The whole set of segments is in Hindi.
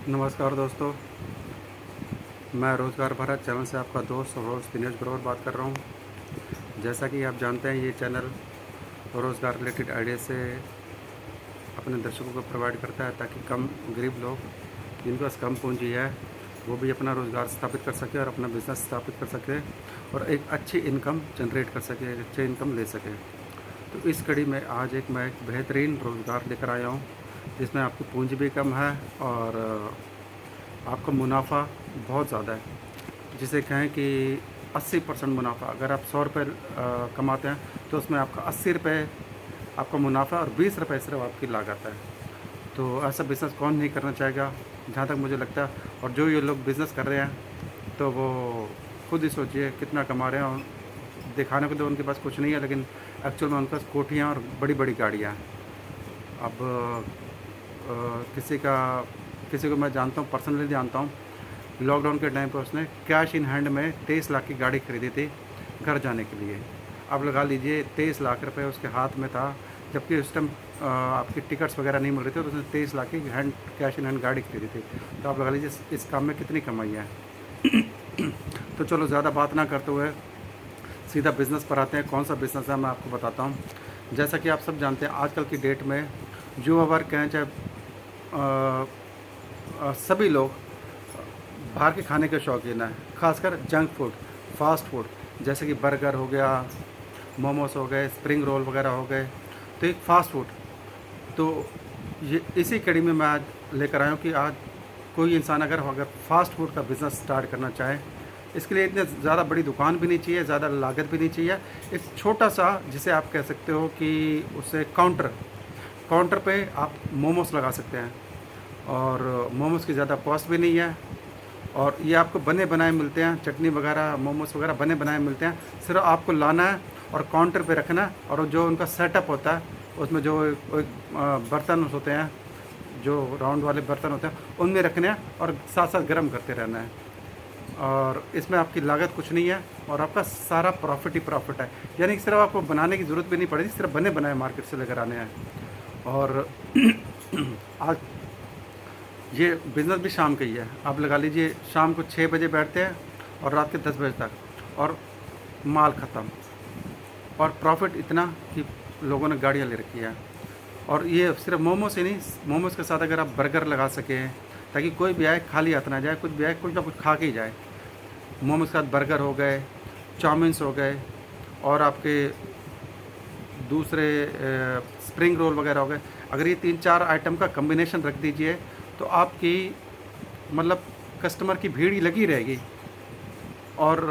नमस्कार दोस्तों, मैं रोज़गार भारत चैनल से आपका दोस्त और होस्ट दिनेश ग्रोवर बात कर रहा हूं। जैसा कि आप जानते हैं, ये चैनल रोज़गार रिलेटेड आइडिया से अपने दर्शकों को प्रोवाइड करता है ताकि कम गरीब लोग जिनके पास कम पूंजी है वो भी अपना रोज़गार स्थापित कर सके और अपना बिज़नेस स्थापित कर सके और एक अच्छी इनकम जनरेट कर सके, अच्छी इनकम ले सके। तो इस कड़ी में आज मैं एक बेहतरीन रोज़गार लेकर आया हूँ जिसमें आपकी पूंजी भी कम है और आपका मुनाफा बहुत ज़्यादा है। जिसे कहें कि 80% मुनाफा। अगर आप 100 रुपये कमाते हैं तो उसमें आपका 80 रुपये आपका मुनाफा और 20 रुपये सिर्फ आपकी लागत है। तो ऐसा बिज़नेस कौन नहीं करना चाहेगा, जहाँ तक मुझे लगता है। और जो ये लोग बिज़नेस कर रहे हैं तो वो खुद ही सोचिए कितना कमा रहे हैं। और दिखाने को तो उनके पास कुछ नहीं है, लेकिन एक्चुअल में उनके पास कोठियाँ और बड़ी बड़ी गाड़ियाँ हैं। अब किसी को मैं जानता हूँ, पर्सनली जानता हूँ। लॉकडाउन के टाइम पर उसने कैश इन हैंड में 23 लाख की गाड़ी खरीदी थी घर जाने के लिए। अब लगा लीजिए 23 लाख रुपए उसके हाथ में था, जबकि उस टाइम आपकी टिकट्स वगैरह नहीं मिल रहे थे, तो उसने 23 लाख की कैश इन हैंड गाड़ी खरीदी थी। तो आप लगा लीजिए इस काम में कितनी कमाई है। तो चलो ज़्यादा बात ना करते हुए सीधा बिज़नेस पर आते हैं। कौन सा बिज़नेस है मैं आपको बताता हूँ। जैसा कि आप सब जानते हैं, आजकल की डेट में युवा वर्ग हैं, चाहे सभी लोग बाहर के खाने के शौकीन हैं, खासकर जंक फूड, फास्ट फूड, जैसे कि बर्गर हो गया, मोमोस हो गए, स्प्रिंग रोल वगैरह हो गए। तो एक फास्ट फूड, तो ये इसी कड़ी में मैं आज लेकर आया हूँ कि आज कोई इंसान अगर फास्ट फूड का बिज़नेस स्टार्ट करना चाहे, इसके लिए इतनी ज़्यादा बड़ी दुकान भी नहीं चाहिए, ज़्यादा लागत भी नहीं चाहिए। एक छोटा सा, जिसे आप कह सकते हो कि उसे काउंटर पे आप मोमोस लगा सकते हैं। और मोमोस की ज़्यादा कॉस्ट भी नहीं है, और ये आपको बने बनाए मिलते हैं। चटनी वगैरह, मोमोस वगैरह बने बनाए मिलते हैं। सिर्फ आपको लाना है और काउंटर पे रखना है, और जो उनका सेटअप होता है उसमें जो बर्तन होते हैं, जो राउंड वाले बर्तन होते हैं, उनमें रखने हैं और साथ साथ गर्म करते रहना है। और इसमें आपकी लागत कुछ नहीं है और आपका सारा प्रॉफिट ही प्रॉफिट है। यानी कि सिर्फ आपको बनाने की ज़रूरत भी नहीं पड़ेगी, सिर्फ बने बनाए मार्केट से लेकर आने हैं। और आज ये बिज़नेस भी शाम का ही है। आप लगा लीजिए शाम को 6 बजे बैठते हैं और रात के 10 बजे तक, और माल ख़त्म, और प्रॉफिट इतना कि लोगों ने गाड़ियाँ ले रखी है। और ये सिर्फ मोमोस ही नहीं, मोमोस के साथ अगर आप बर्गर लगा सकें ताकि कोई भी आए खाली हाथ ना जाए, कुछ भी आए कुछ ना कुछ खा के ही जाए। मोमोस के साथ बर्गर हो गए, चाउमीन्स हो गए, और आपके दूसरे स्प्रिंग रोल वगैरह हो गए। अगर ये 3-4 आइटम का कम्बिनेशन रख दीजिए तो आपकी मतलब कस्टमर की भीड़ ही लगी रहेगी, और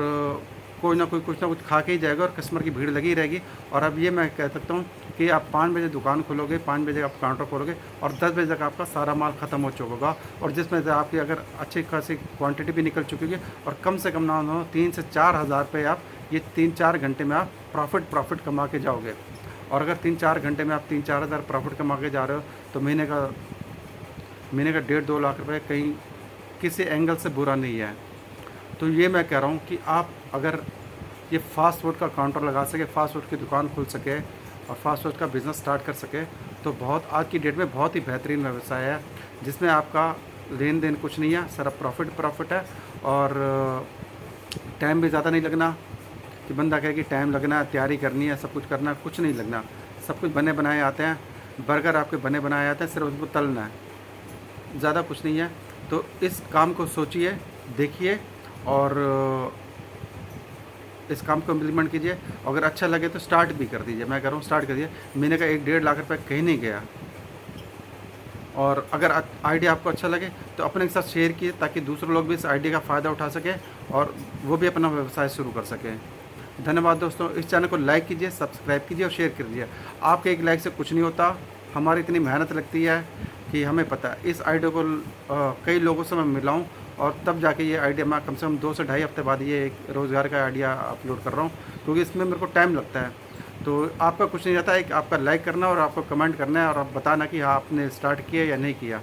कोई ना कोई कुछ ना कुछ खा के ही जाएगा और कस्टमर की भीड़ लगी रहेगी। और अब ये मैं कह सकता हूँ कि आप 5 बजे दुकान खोलोगे, 5 बजे आप काउंटर खोलोगे और 10 बजे तक आपका सारा माल ख़त्म हो चुका होगा, और जिसमें से आपकी अगर अच्छी खासी क्वांटिटी भी निकल चुकी है, और कम से कम ना हो 3 से 4 हज़ार रुपये आप ये 3-4 घंटे में आप प्रॉफिट कमा के जाओगे। और अगर 3-4 घंटे में आप 3-4 हज़ार प्रॉफिट कमा के जा रहे हो तो महीने का 1.5-2 लाख रुपए कहीं किसी एंगल से बुरा नहीं है। तो ये मैं कह रहा हूँ कि आप अगर ये फास्ट फूड का काउंटर लगा सके, फास्ट फूड की दुकान खुल सके और फास्ट फूड का बिज़नेस स्टार्ट कर सके, तो बहुत आज की डेट में बहुत ही बेहतरीन व्यवसाय है, जिसमें आपका लेन देन कुछ नहीं है, सिर्फ प्रॉफिट है। और टाइम भी ज़्यादा नहीं लगना कि बंदा कहे कि टाइम लगना है, तैयारी करनी है, सब कुछ करना है, कुछ नहीं लगना। सब कुछ बने बनाए आते हैं, बर्गर आपके बने बनाए आते हैं, सिर्फ उसको तलना है, ज़्यादा कुछ नहीं है। तो इस काम को सोचिए, देखिए और इस काम को इम्प्लीमेंट कीजिए। अगर अच्छा लगे तो स्टार्ट भी कर दीजिए। मैं कह रहा हूँ स्टार्ट करिए। महीने का 1-1.5 लाख रुपए कहीं नहीं गया। और अगर आइडिया आपको अच्छा लगे तो अपने के साथ शेयर कीजिए ताकि दूसरे लोग भी इस आइडिया का फ़ायदा उठा सकें और वो भी अपना व्यवसाय शुरू कर सकें। धन्यवाद दोस्तों। इस चैनल को लाइक कीजिए, सब्सक्राइब कीजिए और शेयर कीजिए। आपके एक लाइक से कुछ नहीं होता, हमारी इतनी मेहनत लगती है कि हमें पता है। इस आइडिया को कई लोगों से मैं मिलाऊँ और तब जाके ये आइडिया, मैं कम से कम 2 से ढाई हफ्ते बाद ये एक रोज़गार का आइडिया अपलोड कर रहा हूँ, क्योंकि इसमें मेरे को टाइम लगता है। तो आपका कुछ नहीं जाता है, एक आपका लाइक करना और आपको कमेंट करना है और आप बताना कि हाँ आपने स्टार्ट किया या नहीं किया।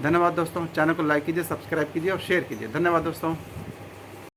धन्यवाद दोस्तों। चैनल को लाइक कीजिए, सब्सक्राइब कीजिए और शेयर कीजिए। धन्यवाद दोस्तों।